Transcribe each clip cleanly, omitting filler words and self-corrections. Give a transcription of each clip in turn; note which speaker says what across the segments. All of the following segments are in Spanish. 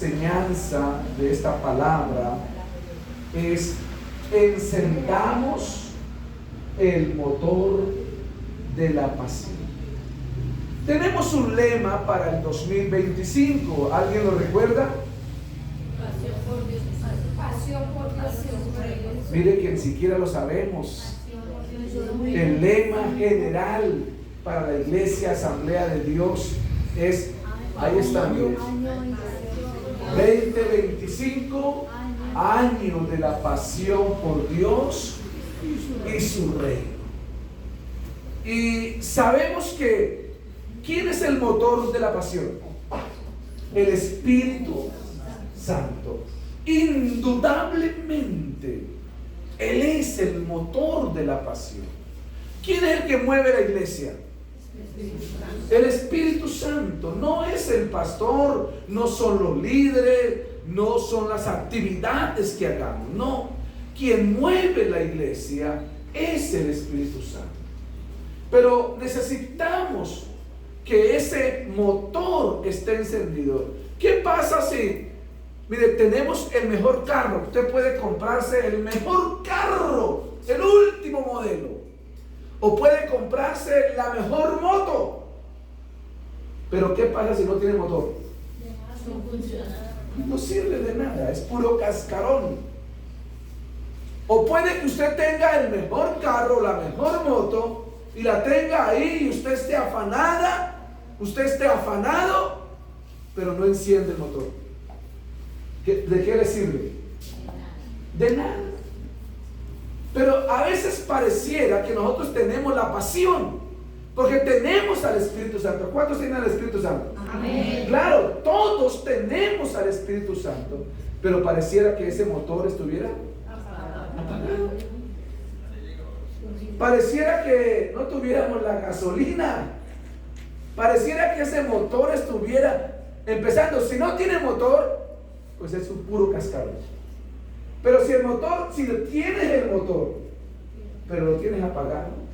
Speaker 1: enseñanza de esta palabra es: encendamos el motor de la pasión. Tenemos un lema para el 2025. ¿Alguien lo recuerda?
Speaker 2: Pasión por Dios. Pasión por Dios.
Speaker 1: Mire que ni siquiera lo sabemos. El lema general para la Iglesia Asamblea de Dios es, ahí está, mire, 2025, año de la pasión por Dios y su reino. Y sabemos que ¿quién es el motor de la pasión? El Espíritu Santo. Indudablemente, Él es el motor de la pasión. ¿Quién es el que mueve la iglesia? El Espíritu Santo. No es el pastor, no son los líderes, no son las actividades que hagamos. No, quien mueve la iglesia es el Espíritu Santo. Pero necesitamos que ese motor esté encendido. ¿Qué pasa si, mire, tenemos el mejor carro? Usted puede comprarse el mejor carro, el último modelo, o puede comprarse la mejor moto. Pero ¿qué pasa si no tiene motor?
Speaker 2: No funciona.
Speaker 1: No sirve de nada, es puro cascarón. O puede que usted tenga el mejor carro, la mejor moto, y la tenga ahí y usted esté afanada, usted esté afanado, pero no enciende el motor. ¿De qué le sirve? De nada. Pero a veces pareciera que nosotros tenemos la pasión, porque tenemos al Espíritu Santo. ¿Cuántos tienen al Espíritu Santo?
Speaker 2: Amén.
Speaker 1: Claro, todos tenemos al Espíritu Santo, pero pareciera que ese motor estuviera apagado. Pareciera que no tuviéramos la gasolina. Pareciera que ese motor estuviera empezando. Si no tiene motor, pues es un puro cascarón. Pero si el motor, si tienes el motor, pero lo tienes apagado,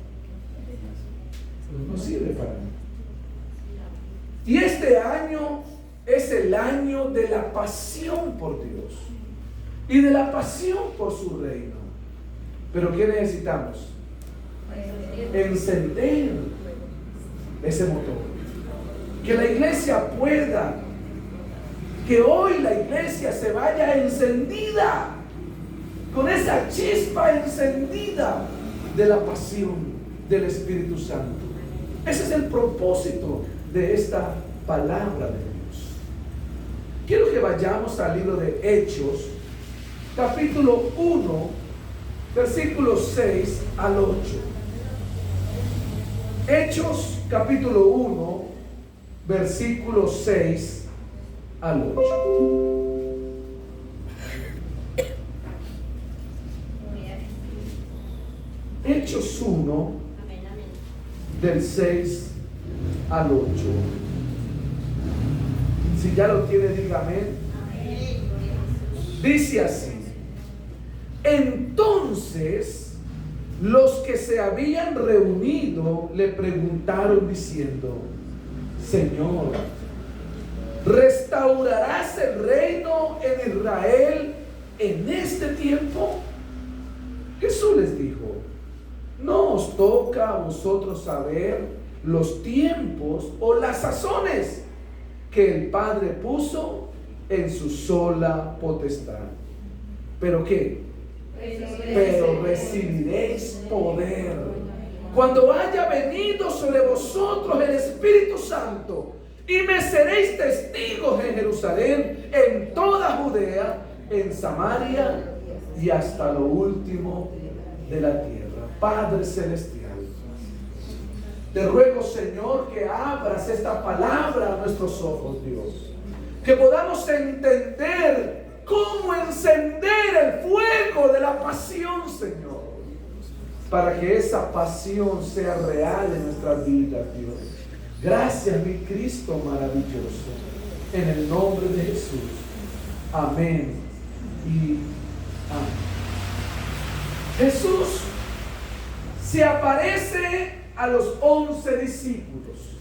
Speaker 1: pues no sirve para nada. Y este año es el año de la pasión por Dios y de la pasión por su reino. Pero ¿qué necesitamos? Encender ese motor. Que la iglesia pueda, que hoy la iglesia se vaya encendida, con esa chispa encendida de la pasión del Espíritu Santo. Ese es el propósito de esta palabra de Dios. Quiero que vayamos al libro de Hechos, capítulo 1, versículos 6 al 8. Hechos, capítulo 1, versículos 6 al 8. Hechos 1, del 6 al 8. Si ya lo tiene, dígame. Dice así: entonces los que se habían reunido le preguntaron diciendo: Señor, ¿restaurarás el reino en Israel en este tiempo? Jesús les dijo: no os toca a vosotros saber los tiempos o las sazones que el Padre puso en su sola potestad. ¿Pero qué? Pero recibiréis poder cuando haya venido sobre vosotros el Espíritu Santo, y me seréis testigos en Jerusalén, en toda Judea, en Samaria y hasta lo último de la tierra. Padre celestial, te ruego, Señor, que abras esta palabra a nuestros ojos, Dios, que podamos entender cómo encender el fuego de la pasión, Señor, para que esa pasión sea real en nuestras vidas, Dios. Gracias, mi Cristo maravilloso, en el nombre de Jesús. Amén y amén. Jesús se aparece a los 11 discípulos.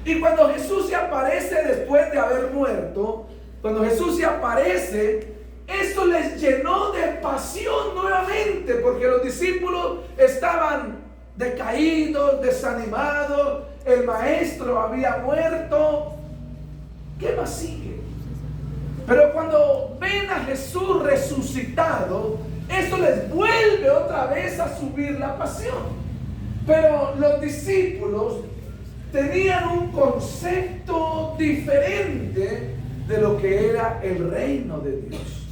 Speaker 1: Y cuando Jesús se aparece después de haber muerto, cuando Jesús se aparece, esto les llenó de pasión nuevamente, porque los discípulos estaban decaídos, desanimados, el maestro había muerto. ¿Qué más sigue? Pero cuando ven a Jesús resucitado, esto les vuelve otra vez a subir la pasión. Pero los discípulos tenían un concepto diferente de lo que era el reino de Dios.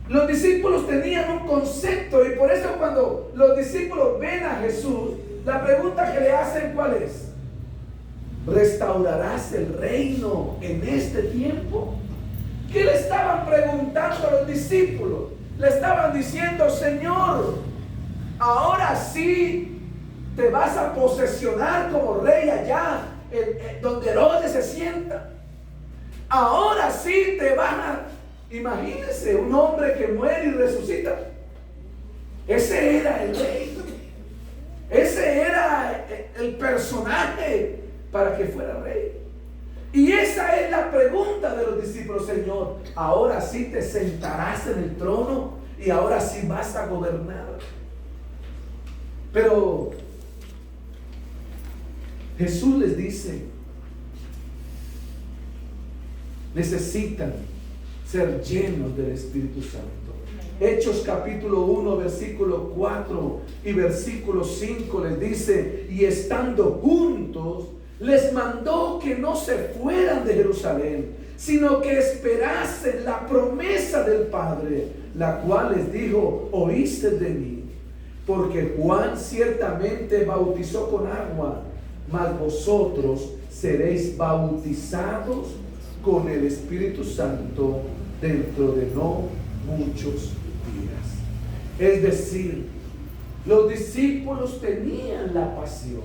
Speaker 1: Los discípulos tenían un concepto, y por eso cuando los discípulos ven a Jesús, la pregunta que le hacen, ¿cuál es? ¿Restaurarás el reino en este tiempo? ¿Qué le estaban preguntando a los discípulos? Le estaban diciendo: Señor, ahora sí te vas a posesionar como rey allá donde Herodes se sienta. Ahora sí te vas a... Imagínense un hombre que muere y resucita. Ese era el rey. Ese era el personaje para que fuera rey. Y esa es la pregunta de los discípulos: Señor, ahora sí te sentarás en el trono y ahora sí vas a gobernar. Pero Jesús les dice: necesitan ser llenos del Espíritu Santo. Hechos capítulo 1 versículo 4 y versículo 5 les dice: y estando juntos, les mandó que no se fueran de Jerusalén, sino que esperasen la promesa del Padre, la cual les dijo: oíste de mí. Porque Juan ciertamente bautizó con agua, mas vosotros seréis bautizados con el Espíritu Santo dentro de no muchos días. Es decir, los discípulos tenían la pasión,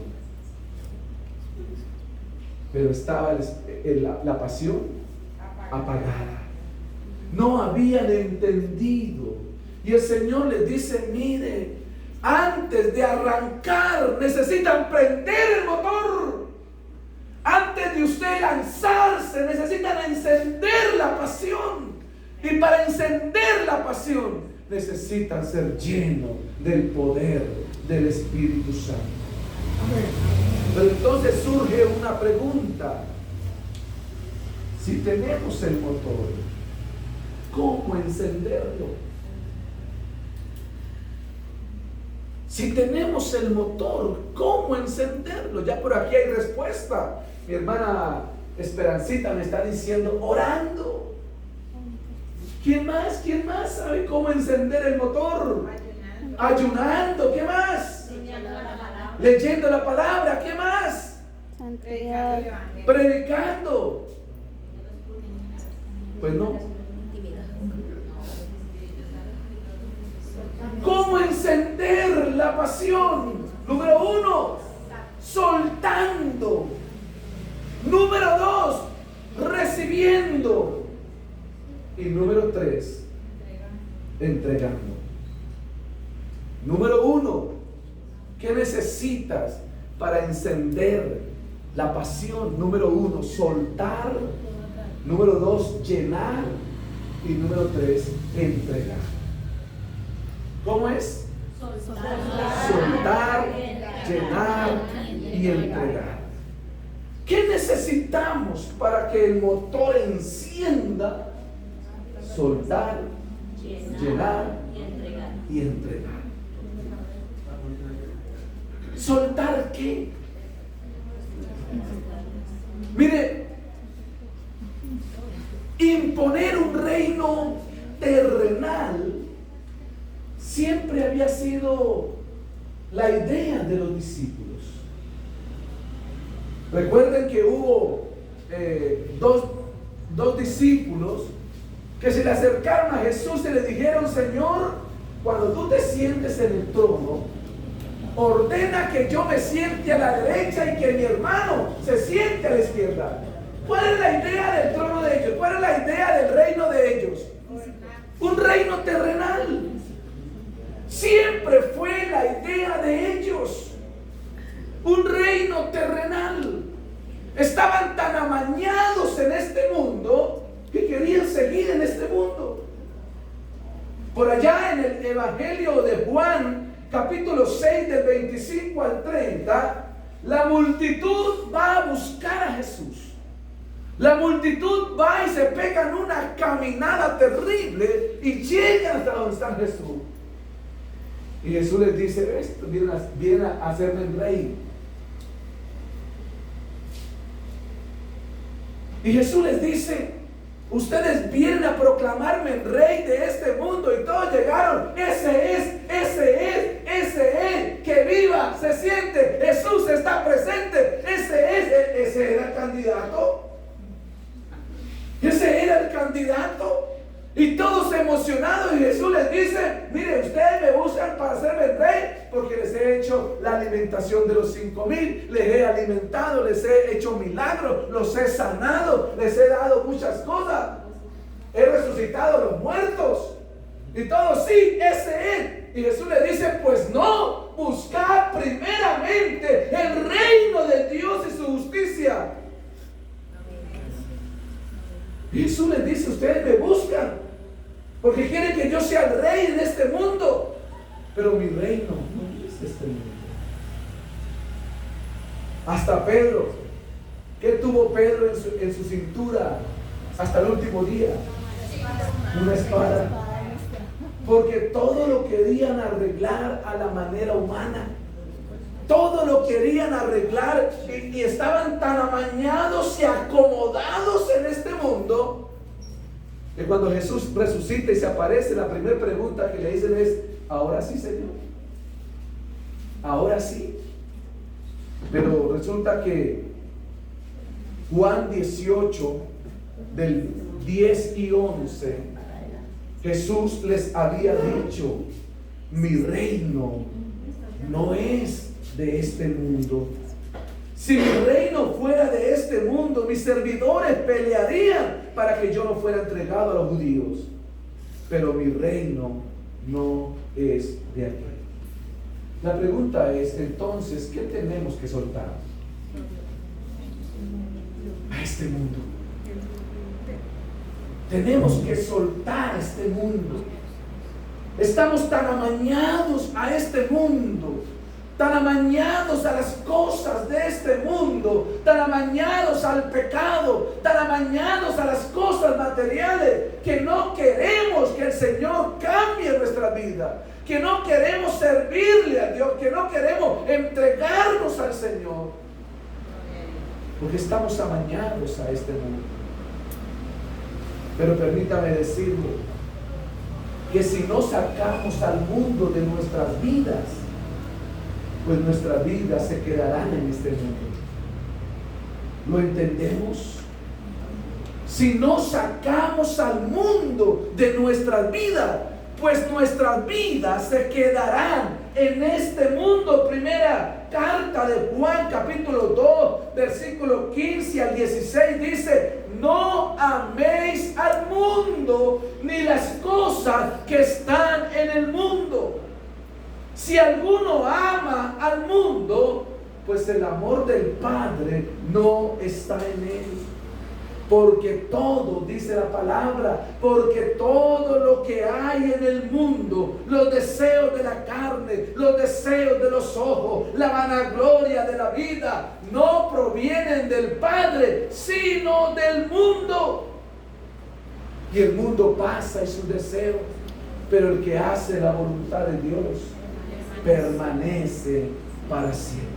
Speaker 1: pero estaba la pasión apagada. No habían entendido. Y el Señor les dice: mire, antes de arrancar necesitan prender el motor. Antes de usted lanzarse necesitan encender la pasión. Y para encender la pasión necesitan ser llenos del poder del Espíritu Santo. Amén. Pero entonces surge una pregunta: si tenemos el motor, ¿cómo encenderlo? Si tenemos el motor, ¿cómo encenderlo? Ya por aquí hay respuesta. Mi hermana Esperancita me está diciendo: orando. ¿Quién más? ¿Quién más sabe cómo encender el motor? Ayunando. ¿Qué más? Leyendo la palabra. ¿Qué más? Predicando. Pues no. ¿Cómo encender la pasión? Número 1, soltando. Número 2, recibiendo. Y número 3, entregando. Número 1, ¿qué necesitas para encender la pasión? Número 1, soltar. Número 2, llenar. Y número 3, entregar. ¿Cómo es? Soltar, llenar y entregar. ¿Qué necesitamos para que el motor encienda? Soltar, llenar y entregar. ¿Soltar qué? Mire, imponer un reino terrenal siempre había sido la idea de los discípulos. Recuerden que hubo dos discípulos que se le acercaron a Jesús y le dijeron: Señor, cuando tú te sientes en el trono, ordena que yo me siente a la derecha y que mi hermano se siente a la izquierda. ¿Cuál es la idea del trono de ellos? ¿Cuál es la idea del reino de ellos? Un reino terrenal. Siempre fue la idea de ellos. Un reino terrenal. Estaban tan amañados en este mundo Por allá en el Evangelio de Juan, capítulo 6, del 25 al 30, la multitud va a buscar a Jesús. La multitud va y se pegan una caminada terrible y llegan hasta donde está Jesús. Y Jesús les dice: esto viene a hacerme el rey. Y Jesús les dice: ustedes vienen a proclamarme el rey de este mundo. Y todos llegaron: ese es, que viva, se siente, Jesús está presente, ese era el candidato. Ese era el candidato. Y todos emocionados, y Jesús les dice: mire, ustedes me buscan para hacerme el rey, porque les he hecho la alimentación de los 5,000, les he alimentado, les he hecho milagros, los he sanado, les he dado muchas cosas, he resucitado a los muertos. Y todos: sí, ese es. Y Jesús les dice: pues no, buscad primeramente el reino de Dios y su justicia. Y Jesús les dice: ustedes me buscan porque quieren que yo sea el rey de este mundo, pero mi reino no es este mundo. Hasta Pedro, ¿qué tuvo Pedro en su cintura hasta el último día? Una espada. Porque todo lo querían arreglar a la manera humana. Todo lo querían arreglar y estaban tan amañados y acomodados en este mundo, que cuando Jesús resucita y se aparece, la primera pregunta que le dicen es: ¿ahora sí, Señor? ¿Ahora sí? Pero resulta que Juan 18, del 10 y 11, Jesús les había dicho: mi reino no es de este mundo. Si mi reino fuera de este mundo, mis servidores pelearían para que yo no fuera entregado a los judíos. Pero mi reino no es de aquí. La pregunta es entonces: ¿qué tenemos que soltar a este mundo? Tenemos que soltar este mundo. Estamos tan amañados a este mundo, tan amañados a las cosas de este mundo, tan amañados al pecado, tan amañados a las cosas materiales, que no queremos que el Señor cambie nuestra vida, que no queremos servirle a Dios, que no queremos entregarnos al Señor, porque estamos amañados a este mundo. Pero permítame decirle que si no sacamos al mundo de nuestras vidas, pues nuestras vidas se quedarán en este mundo. ¿Lo entendemos? Si no sacamos al mundo de nuestras vidas, pues nuestras vidas se quedarán en este mundo. Primera carta de Juan, capítulo 2, versículo 15 al 16 dice: no améis al mundo ni las cosas que están en el mundo. Si alguno ama al mundo, pues el amor del Padre no está en él. Porque todo, dice la palabra, porque todo lo que hay en el mundo, los deseos de la carne, los deseos de los ojos, la vanagloria de la vida, no provienen del Padre, sino del mundo. Y el mundo pasa y sus deseos, pero el que hace la voluntad de Dios permanece para siempre.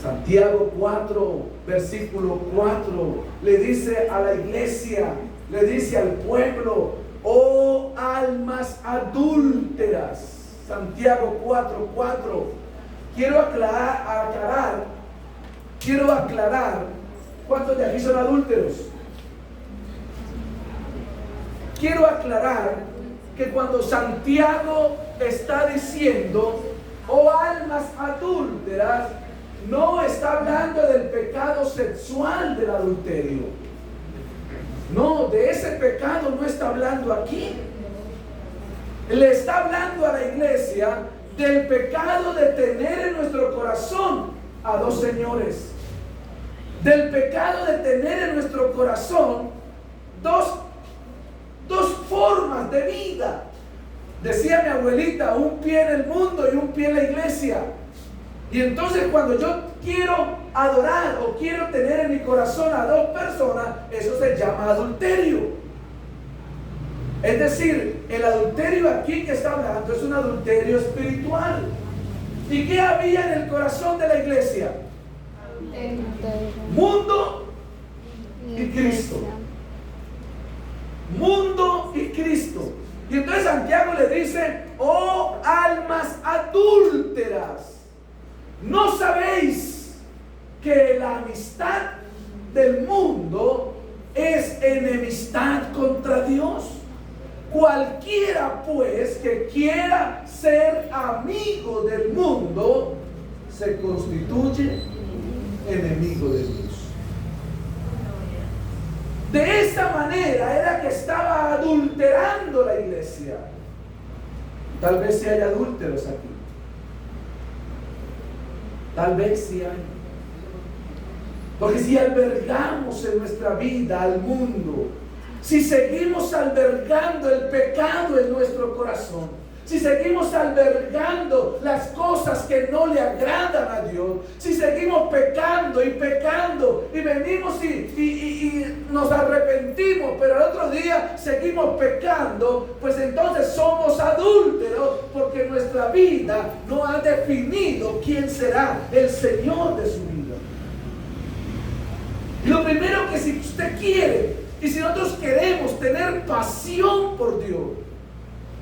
Speaker 1: Santiago 4, versículo 4, le dice a la iglesia, le dice al pueblo: oh almas adúlteras. Santiago 4, 4. Quiero aclarar, ¿cuántos de aquí son adúlteros? Quiero aclarar que cuando Santiago está diciendo oh almas adúlteras, no está hablando del pecado sexual del adulterio. No, de ese pecado no está hablando aquí. Le está hablando a la iglesia del pecado de tener en nuestro corazón a dos señores. Del pecado de tener en nuestro corazón dos formas de vida. Decía mi abuelita, un pie en el mundo y un pie en la iglesia. Y entonces cuando yo quiero adorar o quiero tener en mi corazón a dos personas, eso se llama adulterio. Es decir, el adulterio aquí que está hablando es un adulterio espiritual. ¿Y qué había en el corazón de la iglesia? Mundo y Cristo. Mundo y Cristo. Y entonces Santiago le dice: oh almas adúlteras, ¿no sabéis que la amistad del mundo es enemistad contra Dios? Cualquiera pues que quiera ser amigo del mundo se constituye enemigo de Dios. De esa manera era que estaba adulterando la iglesia. Tal vez si hay adúlteros aquí. Tal vez si hay. Porque si albergamos en nuestra vida al mundo, si seguimos albergando el pecado en nuestro corazón, si seguimos albergando las cosas que no le agradan a Dios, si seguimos pecando y venimos y nos arrepentimos, pero al otro día seguimos pecando, pues entonces somos adúlteros, porque nuestra vida no ha definido quién será el Señor de su vida. Y lo primero que, si usted quiere y si nosotros queremos tener pasión por Dios,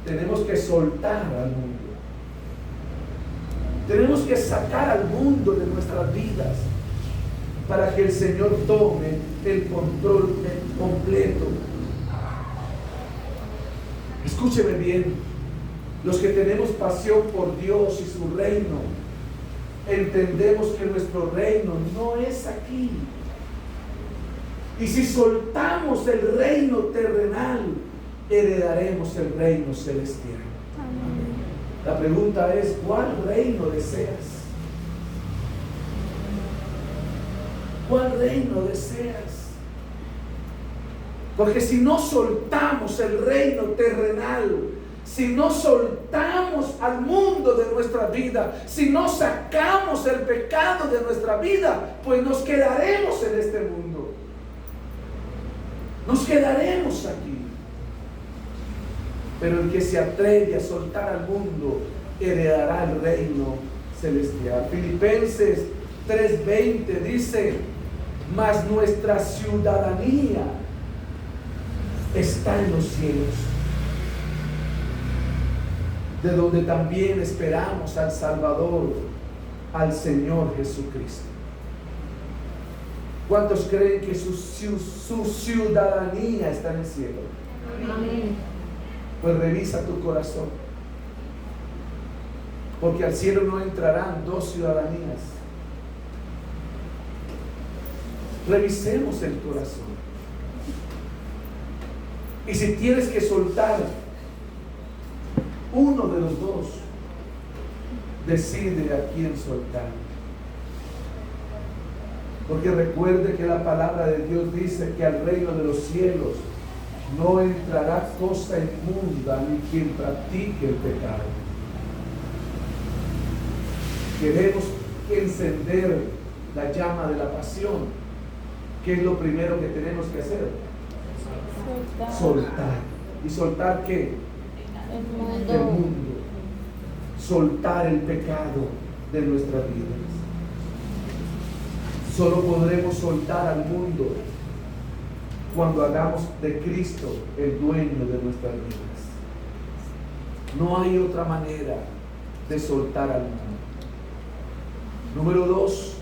Speaker 1: tenemos que soltar al mundo. Tenemos que sacar al mundo de nuestras vidas para que el Señor tome el control completo. Escúcheme bien, los que tenemos pasión por Dios y su reino, entendemos que nuestro reino no es aquí. Y si soltamos el reino terrenal, heredaremos el reino celestial. Amén. La pregunta es: ¿cuál reino deseas? ¿Cuál reino deseas? Porque si no soltamos el reino terrenal, si no soltamos al mundo de nuestra vida, si no sacamos el pecado de nuestra vida, pues nos quedaremos en este mundo. Nos quedaremos aquí. Pero el que se atreve a soltar al mundo heredará el reino celestial. Filipenses 3:20 dice: mas nuestra ciudadanía está en los cielos, de donde también esperamos al Salvador, al Señor Jesucristo. ¿Cuántos creen que su ciudadanía está en el cielo? Amén. Pues revisa tu corazón, porque al cielo no entrarán dos ciudadanías. Revisemos el corazón. Y si tienes que soltar uno de los dos, decide a quién soltar. Porque recuerde que la palabra de Dios dice que al reino de los cielos no entrará cosa inmunda ni quien practique el pecado. Queremos encender la llama de la pasión. ¿Qué es lo primero que tenemos que hacer? Soltar. ¿Y soltar qué? El mundo. Soltar el pecado de nuestras vidas. Solo podremos soltar al mundo cuando hagamos de Cristo el dueño de nuestras vidas. No hay otra manera de soltar al mundo. Número 2,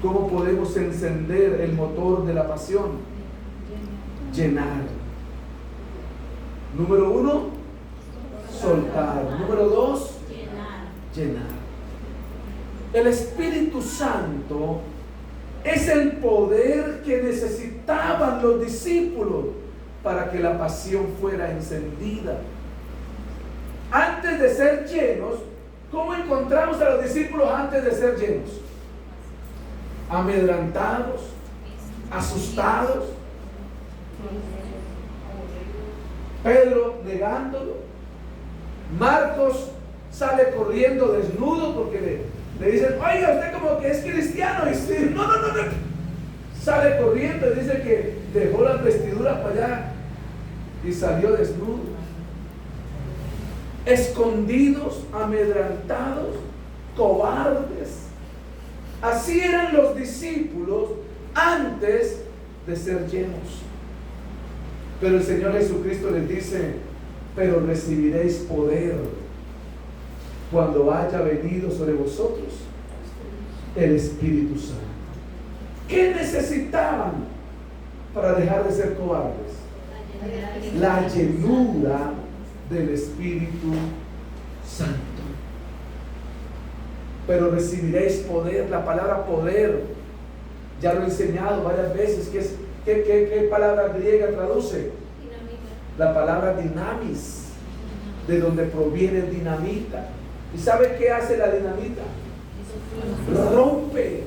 Speaker 1: ¿cómo podemos encender el motor de la pasión? Llenar. Número 1, soltar. Número 2, llenar. El Espíritu Santo es el poder que necesitaban los discípulos para que la pasión fuera encendida. Antes de ser llenos, ¿cómo encontramos a los discípulos antes de ser llenos? Amedrantados, asustados. Pedro negándolo. Marcos sale corriendo desnudo porque le dicen, oiga, usted como que es cristiano. Y dice, no. Sale corriendo y dice que dejó las vestiduras para allá y salió desnudo. Escondidos, amedrentados, cobardes. Así eran los discípulos antes de ser llenos. Pero el Señor Jesucristo les dice, pero recibiréis poder cuando haya venido sobre vosotros el Espíritu Santo. ¿Qué necesitaban para dejar de ser cobardes? La llenura del Espíritu Santo. Pero recibiréis poder. La palabra poder, ya lo he enseñado varias veces. ¿Qué palabra griega traduce? La palabra dinamis, de donde proviene dinamita. ¿Y sabe qué hace la dinamita? Rompe.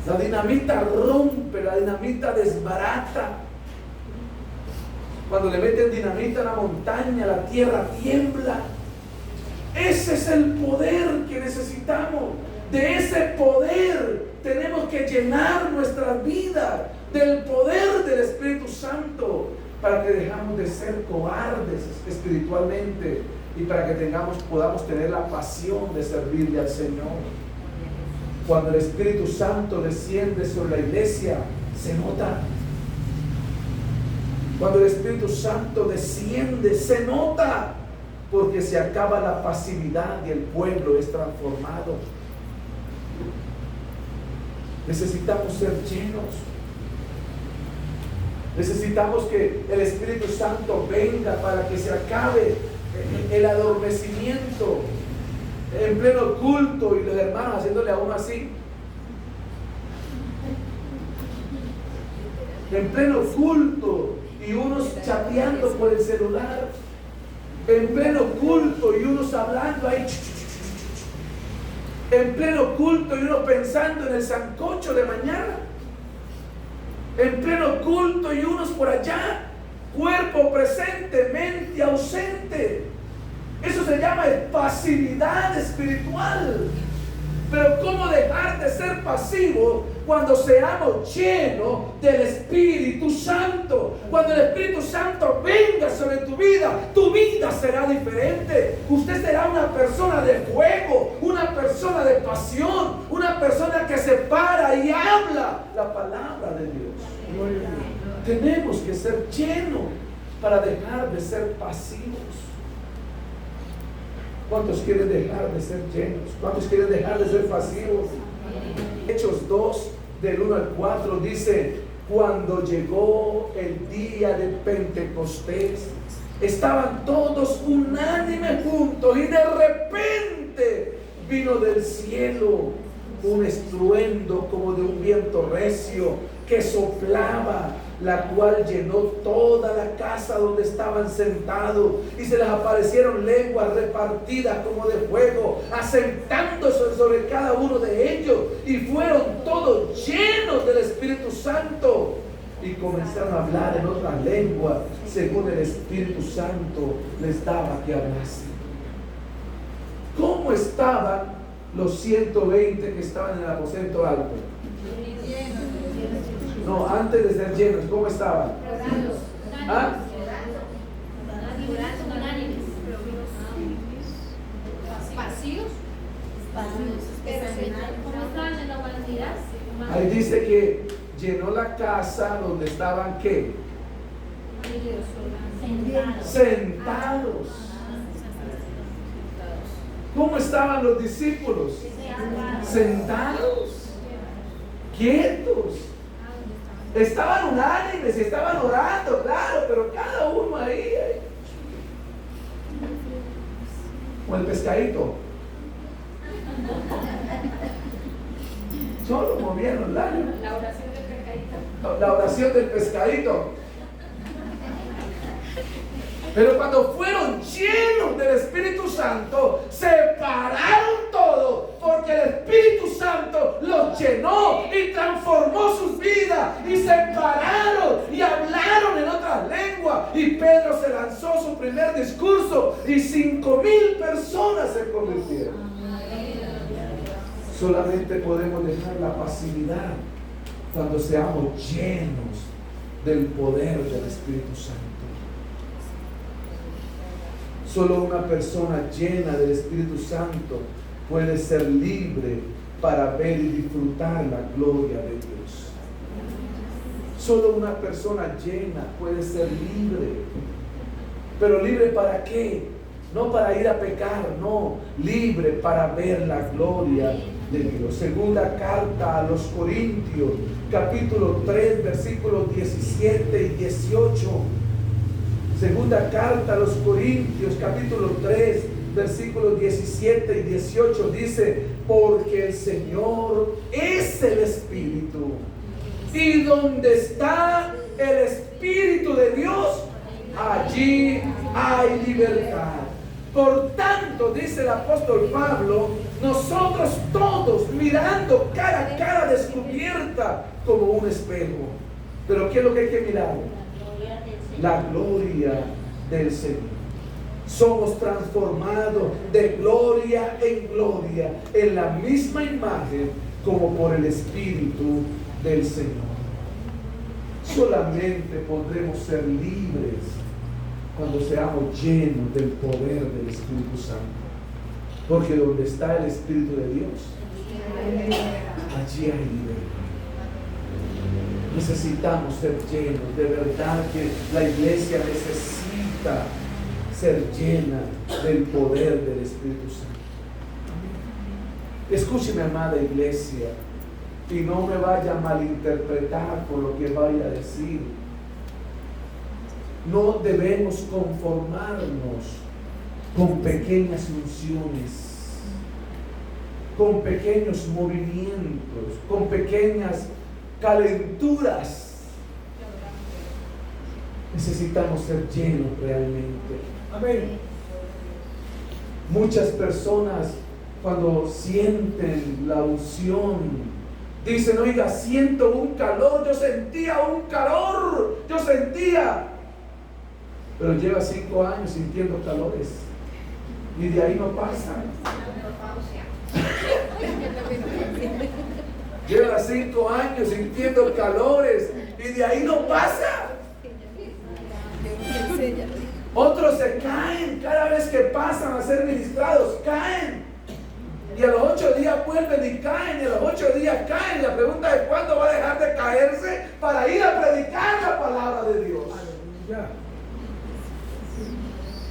Speaker 1: La dinamita rompe, la dinamita desbarata. Cuando le meten dinamita a la montaña, la tierra tiembla. Ese es el poder que necesitamos. De ese poder tenemos que llenar nuestras vidas, del poder del Espíritu Santo, para que dejamos de ser cobardes espiritualmente y para que podamos tener la pasión de servirle al Señor. Cuando el Espíritu Santo desciende sobre la iglesia, se nota. Cuando el Espíritu Santo desciende, se nota, porque se acaba la pasividad y el pueblo es transformado. Necesitamos ser llenos. Necesitamos que el Espíritu Santo venga para que se acabe el adormecimiento en pleno culto y los hermanos haciéndole a uno así. En pleno culto y unos chateando por el celular. En pleno culto y unos hablando ahí. En pleno culto y uno pensando en el sancocho de mañana. En pleno culto y unos por allá, cuerpo presente, mente ausente. Eso se llama pasividad espiritual. Pero ¿cómo dejar de ser pasivo cuando seamos llenos del Espíritu Santo? Cuando el Espíritu Santo venga sobre tu vida será diferente. Usted será una persona de fuego, una persona de pasión, una persona que se para y habla la palabra de Dios. Tenemos que ser llenos para dejar de ser pasivos. ¿Cuántos quieren dejar de ser llenos? ¿Cuántos quieren dejar de ser pasivos? Hechos 2, del 1 al 4 dice, cuando llegó el día de Pentecostés, estaban todos unánimes juntos y de repente vino del cielo un estruendo como de un viento recio que soplaba, la cual llenó toda la casa donde estaban sentados, y se les aparecieron lenguas repartidas como de fuego, asentándose sobre cada uno de ellos, y fueron todos llenos del Espíritu Santo y comenzaron a hablar en otras lenguas según el Espíritu Santo les daba que hablasen. ¿Cómo estaban los 120 que estaban en el aposento alto? No, antes de ser llenos, ¿cómo estaban? ¿Ah?
Speaker 2: Vacíos.
Speaker 1: Ahí dice que llenó la casa donde estaban, ¿qué? Sentados. ¿Cómo estaban los discípulos? Sentados, quietos. Estaban unánimes, estaban orando, claro, pero cada uno ahí. Como el pescadito. Solo movían los labios.
Speaker 2: La oración del pescadito.
Speaker 1: La oración del pescadito. Pero cuando fueron llenos del Espíritu Santo, se pararon todos, porque el Espíritu Santo los llenó y transformó sus vidas, y se pararon y hablaron en otras lenguas, y su primer discurso y 5,000 personas se convirtieron. Solamente podemos dejar la pasividad cuando seamos llenos del poder del Espíritu Santo. Solo una persona llena del Espíritu Santo puede ser libre para ver y disfrutar la gloria de Dios. Solo una persona llena puede ser libre. ¿Pero libre para qué? No para ir a pecar, no. Libre para ver la gloria de Dios. Segunda carta a los Corintios, capítulo 3, versículos 17 y 18. Segunda carta a los Corintios, capítulo 3, versículos 17 y 18 dice: porque el Señor es el Espíritu, y donde está el Espíritu de Dios, allí hay libertad. Por tanto, dice el apóstol Pablo, nosotros todos mirando cara a cara descubierta como un espejo. Pero ¿qué es lo que hay que mirar? La gloria del Señor. Somos transformados de gloria en gloria en la misma imagen como por el Espíritu del Señor. Solamente podremos ser libres cuando seamos llenos del poder del Espíritu Santo. Porque donde está el Espíritu de Dios, allí hay libertad. Necesitamos ser llenos. De verdad que la iglesia necesita ser llena del poder del Espíritu Santo. Escúcheme, amada iglesia, y no me vaya a malinterpretar por lo que vaya a decir. No debemos conformarnos con pequeñas unciones, con pequeños movimientos, con pequeñas calenturas. Necesitamos ser llenos realmente. Amén. Muchas personas, cuando sienten la unción, dicen: oiga, siento un calor, yo sentía un calor, yo sentía. Pero lleva 5 años sintiendo calores y de ahí no pasa. Lleva 5 años sintiendo calores y de ahí no pasa. Otros se caen cada vez que pasan a ser ministrados, caen. Y a los 8 días vuelven y caen, y a los 8 días caen. La pregunta es: ¿cuándo va a dejar de caerse para ir a predicar la palabra de Dios? Aleluya.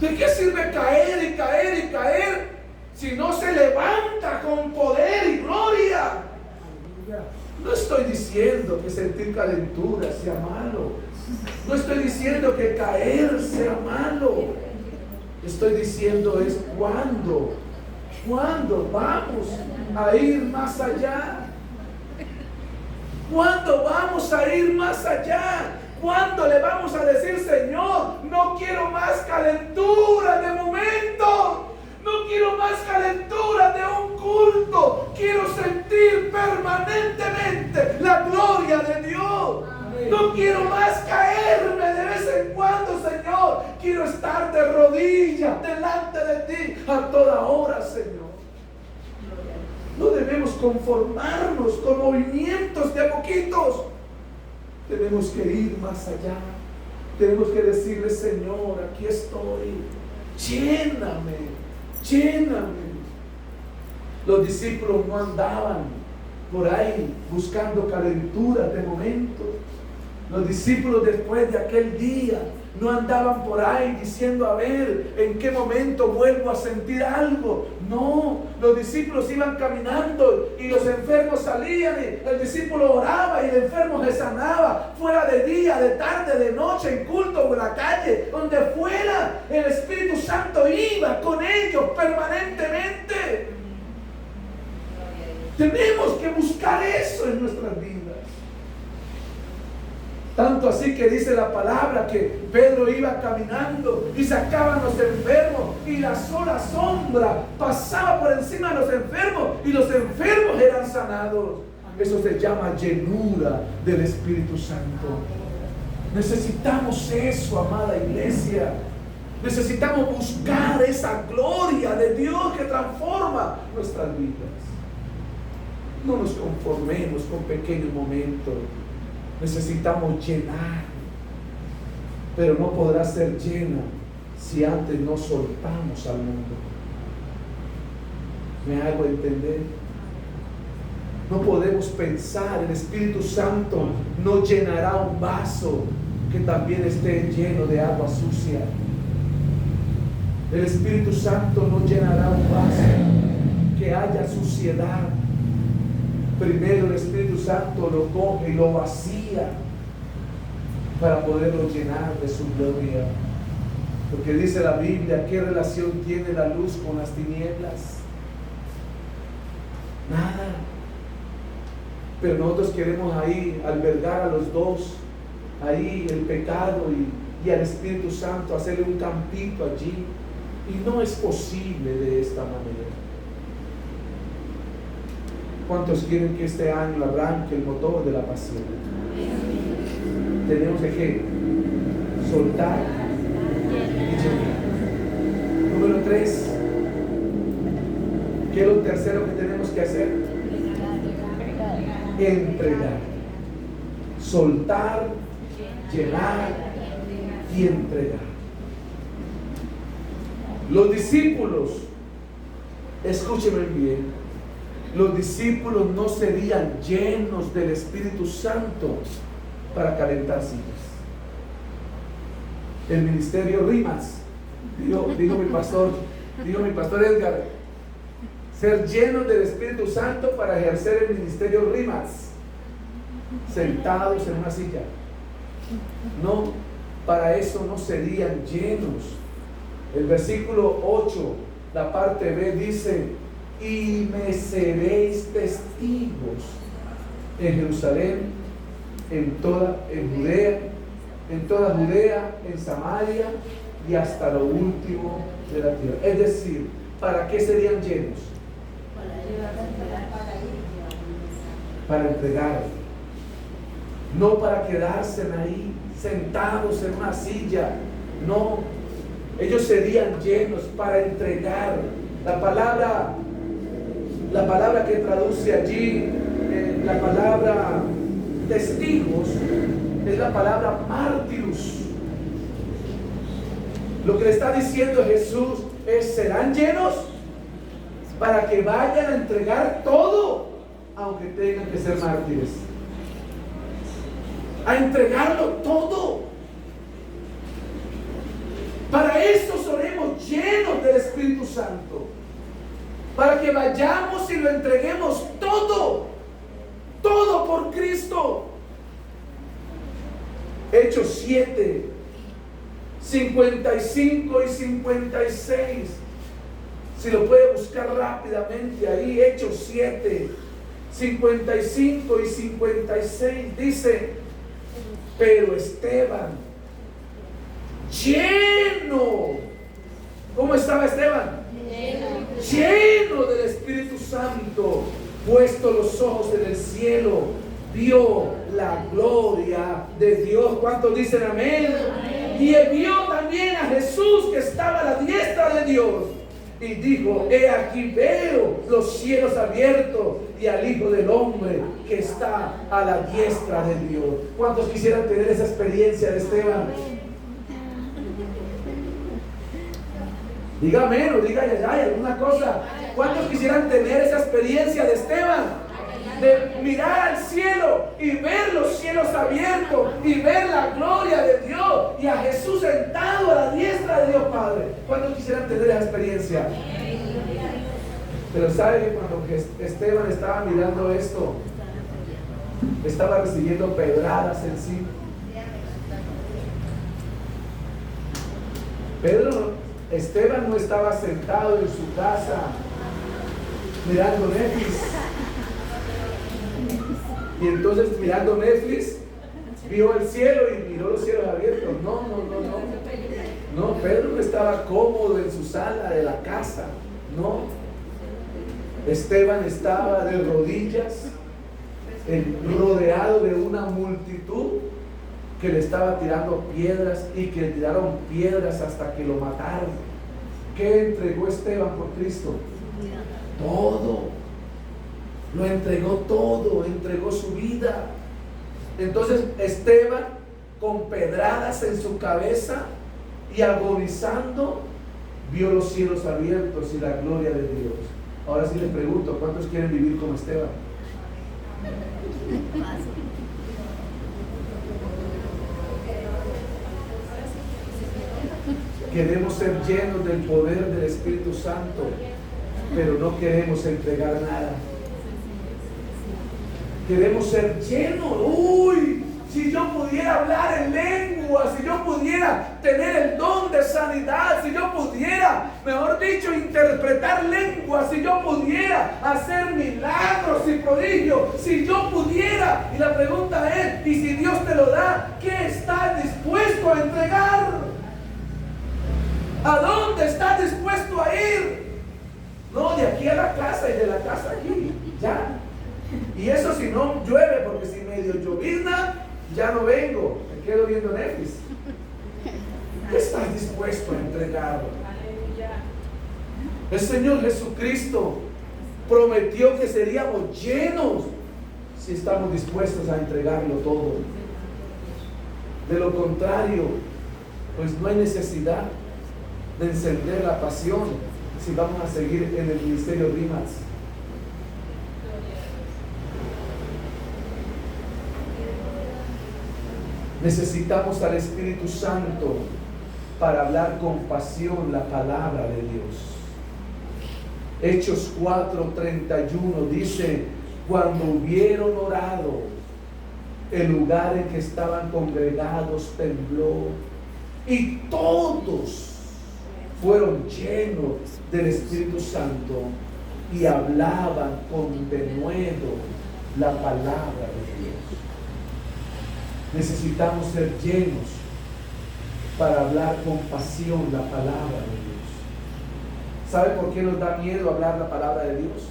Speaker 1: ¿De qué sirve caer y caer y caer si no se levanta con poder y gloria? No estoy diciendo que sentir calentura sea malo. No estoy diciendo que caer sea malo. Estoy diciendo es cuándo vamos a ir más allá. ¿Cuándo vamos a ir más allá? ¿Cuándo le vamos a decir: Señor, no quiero más calentura de momento? No quiero más calentura de un culto. Quiero sentir permanentemente la gloria de Dios. No quiero más caerme de vez en cuando, Señor. Quiero estar de rodillas delante de ti a toda hora, Señor. No debemos conformarnos con movimientos de a poquitos. Tenemos que ir más allá. Tenemos que decirle: Señor, aquí estoy. Lléname, lléname. Los discípulos no andaban por ahí buscando calentura de momento. Los discípulos, después de aquel día, no andaban por ahí diciendo: a ver, ¿en qué momento vuelvo a sentir algo? No, los discípulos iban caminando y los enfermos salían y el discípulo oraba y el enfermo se sanaba. Fuera de día, de tarde, de noche, en culto o en la calle, donde fuera, el Espíritu Santo iba con ellos permanentemente. Tenemos que buscar eso en nuestras vidas. Tanto así que dice la palabra que Pedro iba caminando y sacaban los enfermos y la sola sombra pasaba por encima de los enfermos y los enfermos eran sanados. Eso se llama llenura del Espíritu Santo. Necesitamos eso, amada iglesia. Necesitamos buscar esa gloria de Dios que transforma nuestras vidas. No nos conformemos con pequeños momentos. Necesitamos llenar. Pero no podrá ser llena si antes no soltamos al mundo. ¿Me hago entender? No podemos pensar, el Espíritu Santo no llenará un vaso que también esté lleno de agua sucia. El Espíritu Santo no llenará un vaso que haya suciedad. Primero el Espíritu Santo lo coge y lo vacía para poderlo llenar de su gloria. Porque dice la Biblia, ¿qué relación tiene la luz con las tinieblas? Nada. Pero nosotros queremos ahí albergar a los dos, ahí el pecado y al Espíritu Santo, hacerle un campito allí. Y no es posible de esta manera. ¿Cuántos quieren que este año arranque el motor de la pasión? Tenemos que soltar y llenar. Número 3. ¿Qué es lo tercero que tenemos que hacer? Entregar. Soltar, llenar y entregar. Los discípulos, escúchenme bien, los discípulos no serían llenos del Espíritu Santo para calentar sillas. El ministerio Rimas, dijo mi pastor Edgar, ser llenos del Espíritu Santo para ejercer el ministerio Rimas, sentados en una silla. No, para eso no serían llenos. El versículo 8, la parte B dice, y me seréis testigos en Jerusalén, en toda Judea, en Samaria y hasta lo último de la tierra. Es decir, ¿para qué serían llenos? Para entregar, no para quedarse ahí sentados en una silla. No, ellos serían llenos para entregar. La palabra que traduce allí, la palabra testigos, es la palabra mártirus. Lo que le está diciendo Jesús es: serán llenos para que vayan a entregar todo, aunque tengan que ser mártires. A entregarlo todo. Para eso seremos llenos del Espíritu Santo. Para que vayamos y lo entreguemos todo. Todo por Cristo. Hechos 7, 55 y 56. Si lo puede buscar rápidamente ahí. Hechos 7, 55 y 56. Dice: pero Esteban, lleno. ¿Cómo estaba Esteban? Lleno del Espíritu Santo, puesto los ojos en el cielo, vio la gloria de Dios. ¿Cuántos dicen amén? Amén. Y vio también a Jesús que estaba a la diestra de Dios, y dijo: he aquí veo los cielos abiertos y al Hijo del Hombre que está a la diestra de Dios. ¿Cuántos quisieran tener esa experiencia de Esteban? Diga menos, diga ya, alguna cosa. ¿Cuántos quisieran tener esa experiencia de Esteban? De mirar al cielo y ver los cielos abiertos y ver la gloria de Dios y a Jesús sentado a la diestra de Dios Padre. ¿Cuántos quisieran tener esa experiencia? Pero sabe que cuando Esteban estaba mirando esto, estaba recibiendo pedradas encima. Esteban no estaba sentado en su casa mirando Netflix, y entonces mirando Netflix vio el cielo y miró los cielos abiertos. No, Pedro no estaba cómodo en su sala de la casa. No, Esteban estaba de rodillas, rodeado de una multitud, que le estaba tirando piedras y que le tiraron piedras hasta que lo mataron. ¿Qué entregó Esteban por Cristo? Todo. Lo entregó todo, entregó su vida. Entonces Esteban, con pedradas en su cabeza y agonizando, vio los cielos abiertos y la gloria de Dios. Ahora sí les pregunto, ¿cuántos quieren vivir como Esteban? Queremos ser llenos del poder del Espíritu Santo, pero no queremos entregar nada. Queremos ser llenos. Uy, si yo pudiera hablar en lengua, si yo pudiera tener el don de sanidad, si yo pudiera, mejor dicho, interpretar lenguas, si yo pudiera hacer milagros y prodigios, si yo pudiera. Y la pregunta es, ¿y si Dios te lo da, qué estás dispuesto a entregar? ¿A dónde estás dispuesto a ir? No, de aquí a la casa y de la casa aquí, ya. Y eso si no llueve, porque si medio llovizna, ya no vengo, me quedo viendo Netflix. ¿Qué estás dispuesto a entregar? El Señor Jesucristo prometió que seríamos llenos si estamos dispuestos a entregarlo todo. De lo contrario, pues no hay necesidad de encender la pasión si vamos a seguir en el ministerio RIMAX. Necesitamos al Espíritu Santo para hablar con pasión la palabra de Dios. Hechos 4:31 dice: cuando hubieron orado, el lugar en que estaban congregados tembló y todos fueron llenos del Espíritu Santo y hablaban con denuedo la palabra de Dios. Necesitamos ser llenos para hablar con pasión la palabra de Dios. ¿Sabe por qué nos da miedo hablar la palabra de Dios?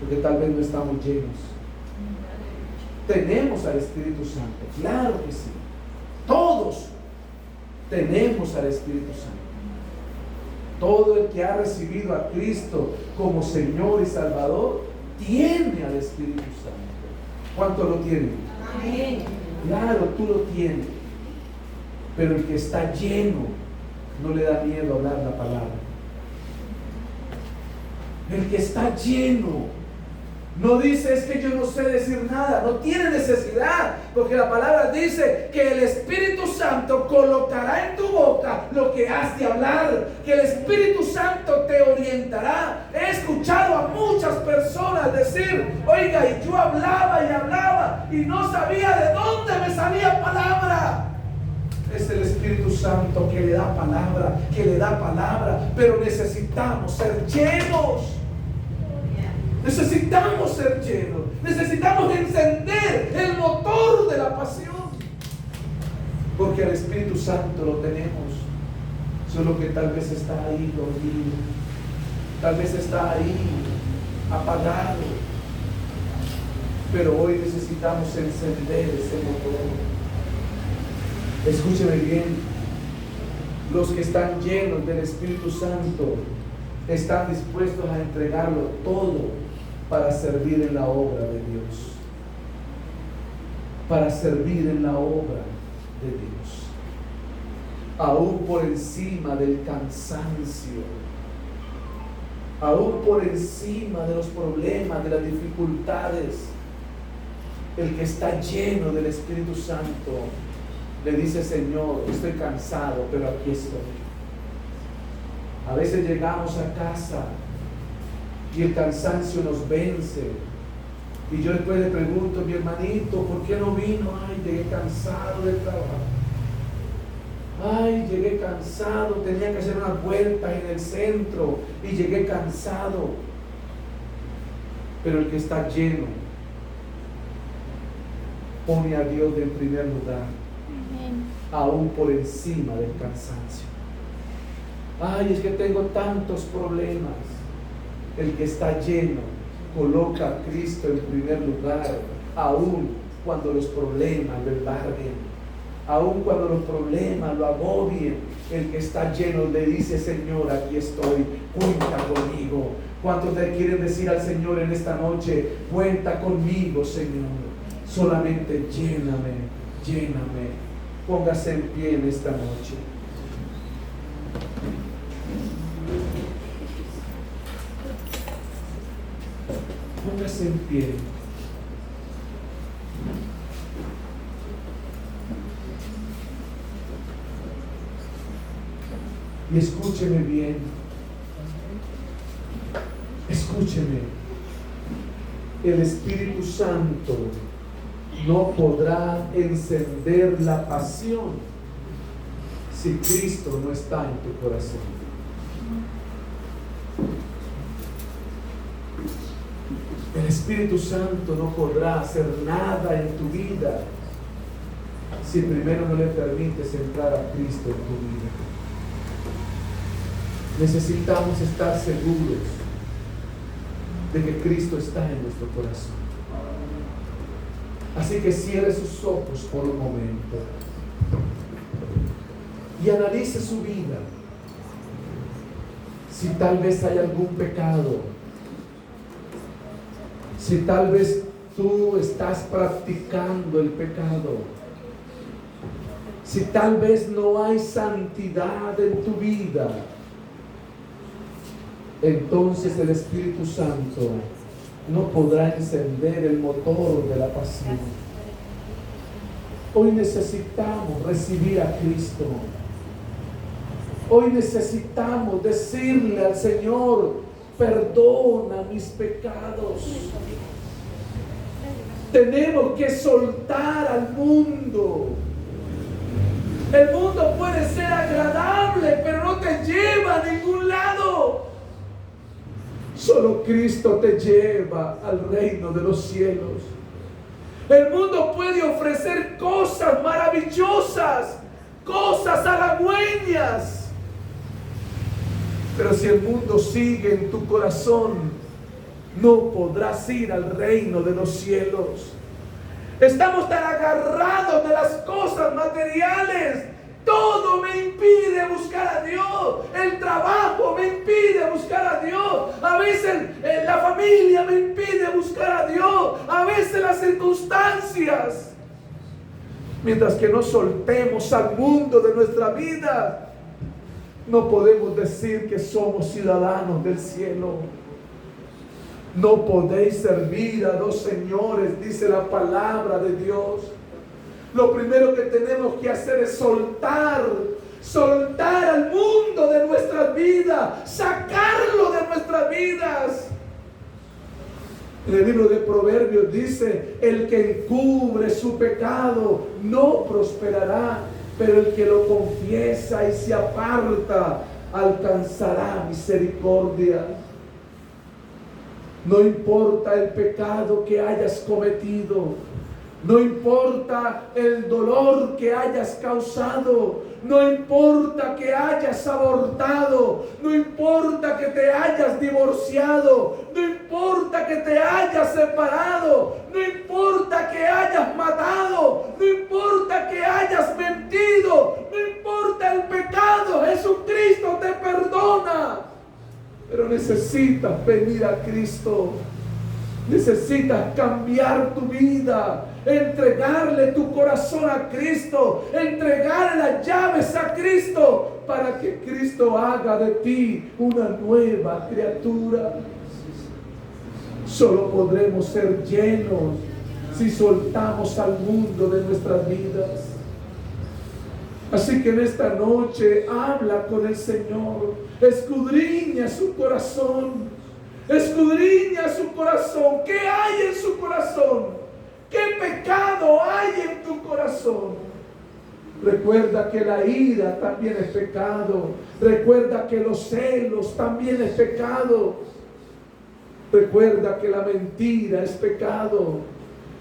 Speaker 1: Porque tal vez no estamos llenos. Tenemos al Espíritu Santo, claro que sí. Todos tenemos al Espíritu Santo. Todo el que ha recibido a Cristo como Señor y Salvador tiene al Espíritu Santo. ¿Cuánto lo tiene? Amén. Claro, tú lo tienes. Pero el que está lleno no le da miedo hablar la palabra. El que está lleno no dice: es que yo no sé decir nada. No tiene necesidad, porque la palabra dice que el Espíritu Santo colocará en tu boca lo que has de hablar, que el Espíritu Santo te orientará. He escuchado a muchas personas decir: oiga, y yo hablaba y hablaba y no sabía de dónde me salía palabra. Es el Espíritu Santo que le da palabra, pero necesitamos ser llenos. Necesitamos ser llenos. Necesitamos encender el motor de la pasión. Porque el Espíritu Santo lo tenemos. Solo que tal vez está ahí dormido. Tal vez está ahí apagado. Pero hoy necesitamos encender ese motor. Escúcheme bien. Los que están llenos del Espíritu Santo están dispuestos a entregarlo todo para servir en la obra de Dios. Para servir en la obra de Dios. Aún por encima del cansancio. Aún por encima de los problemas, de las dificultades. El que está lleno del Espíritu Santo le dice: Señor, estoy cansado, pero aquí estoy. A veces llegamos a casa y el cansancio nos vence. Y yo después le pregunto: mi hermanito, ¿por qué no vino? Ay, llegué cansado del trabajo. Ay, llegué cansado, tenía que hacer una vuelta en el centro y llegué cansado. Pero el que está lleno pone a Dios en primer lugar, aún por encima del cansancio. Ay, es que tengo tantos problemas. El que está lleno coloca a Cristo en primer lugar, aún cuando los problemas lo embarguen, aun cuando los problemas lo agobien, el que está lleno le dice: Señor, aquí estoy, cuenta conmigo. ¿Cuántos le quieren decir al Señor en esta noche: cuenta conmigo, Señor? Solamente lléname, lléname. Póngase en pie en esta noche. Póngase en pie. Y escúcheme bien. Escúcheme. El Espíritu Santo no podrá encender la pasión si Cristo no está en tu corazón. El Espíritu Santo no podrá hacer nada en tu vida si primero no le permites entrar a Cristo en tu vida. Necesitamos estar seguros de que Cristo está en nuestro corazón. Así que cierre sus ojos por un momento y analice su vida. Si tal vez hay algún pecado, si tal vez tú estás practicando el pecado, si tal vez no hay santidad en tu vida, entonces el Espíritu Santo no podrá encender el motor de la pasión. Hoy necesitamos recibir a Cristo. Hoy necesitamos decirle al Señor: perdona mis pecados. Tenemos que soltar al mundo. El mundo puede ser agradable, pero no te lleva a ningún lado. Solo Cristo te lleva al reino de los cielos. El mundo puede ofrecer cosas maravillosas, cosas halagüeñas, pero si el mundo sigue en tu corazón, no podrás ir al reino de los cielos. Estamos tan agarrados de las cosas materiales. Todo me impide buscar a Dios. El trabajo me impide buscar a Dios. A veces la familia me impide buscar a Dios. A veces las circunstancias. Mientras que no soltemos al mundo de nuestra vida, no podemos decir que somos ciudadanos del cielo. No podéis servir a dos señores, dice la palabra de Dios. Lo primero que tenemos que hacer es soltar al mundo de nuestras vidas, sacarlo de nuestras vidas. En el libro de Proverbios dice: el que encubre su pecado no prosperará, pero el que lo confiesa y se aparta alcanzará misericordia. No importa el pecado que hayas cometido, no importa el dolor que hayas causado, no importa que hayas abortado, no importa que te hayas divorciado, no importa que te hayas separado, no importa que hayas matado, no importa que hayas mentido, no importa el pecado, Jesucristo te perdona. Pero necesitas venir a Cristo. Necesitas cambiar tu vida, entregarle tu corazón a Cristo, entregarle las llaves a Cristo, para que Cristo haga de ti una nueva criatura. Solo podremos ser llenos si soltamos al mundo de nuestras vidas. Así que en esta noche habla con el Señor, escudriña su corazón, escudriña su corazón. ¿Qué hay en su corazón? ¿Qué pecado hay en tu corazón? Recuerda que la ira también es pecado. Recuerda que los celos también es pecado. Recuerda que la mentira es pecado.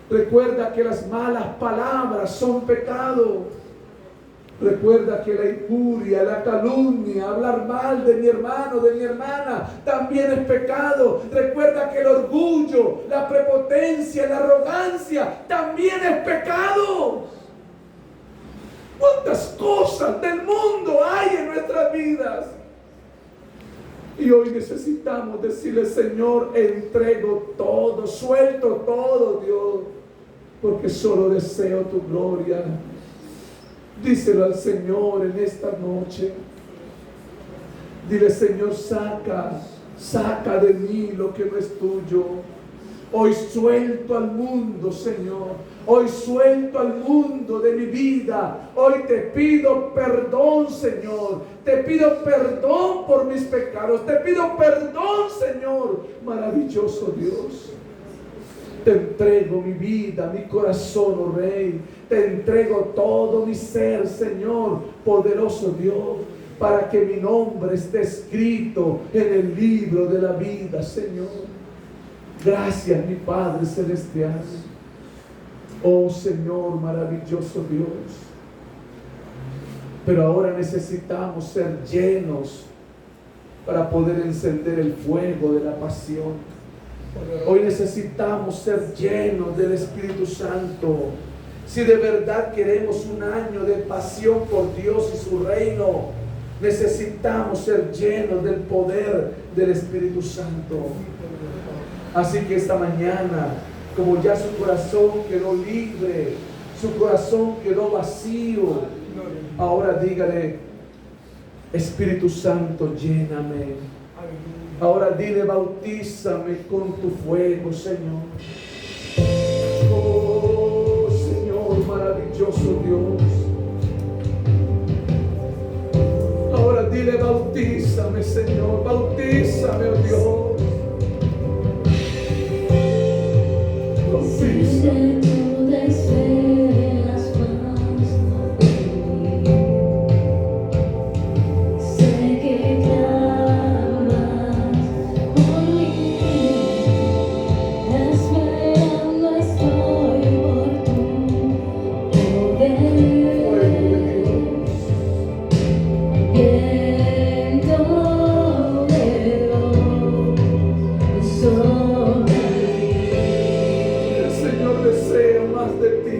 Speaker 1: Recuerda que las malas palabras son pecado. Recuerda que la injuria, la calumnia, hablar mal de mi hermano, de mi hermana, también es pecado. Recuerda que el orgullo, la prepotencia, la arrogancia, también es pecado. ¿Cuántas cosas del mundo hay en nuestras vidas? Y hoy necesitamos decirle: Señor, entrego todo, suelto todo, Dios, porque solo deseo tu gloria. Díselo al Señor en esta noche. Dile: Señor, saca de mí lo que no es tuyo. Hoy suelto al mundo, Señor. Hoy suelto al mundo de mi vida. Hoy te pido perdón, Señor. Te pido perdón por mis pecados. Te pido perdón, Señor. Maravilloso Dios. Te entrego mi vida, mi corazón, oh Rey. Te entrego todo mi ser, Señor, poderoso Dios, para que mi nombre esté escrito en el libro de la vida, Señor. Gracias, mi Padre Celestial. Oh Señor, maravilloso Dios. Pero ahora necesitamos ser llenos para poder encender el fuego de la pasión. Hoy necesitamos ser llenos del Espíritu Santo. Si de verdad queremos un año de pasión por Dios y su reino, necesitamos ser llenos del poder del Espíritu Santo. Así que esta mañana, como ya su corazón quedó libre, su corazón quedó vacío, ahora dígale: Espíritu Santo, lléname. Ahora dile: bautízame con tu fuego, Señor. Oh Señor, maravilloso Dios. Ahora dile: bautízame, Señor. Bautízame, oh Dios. Bautízame. El Señor desea más de ti.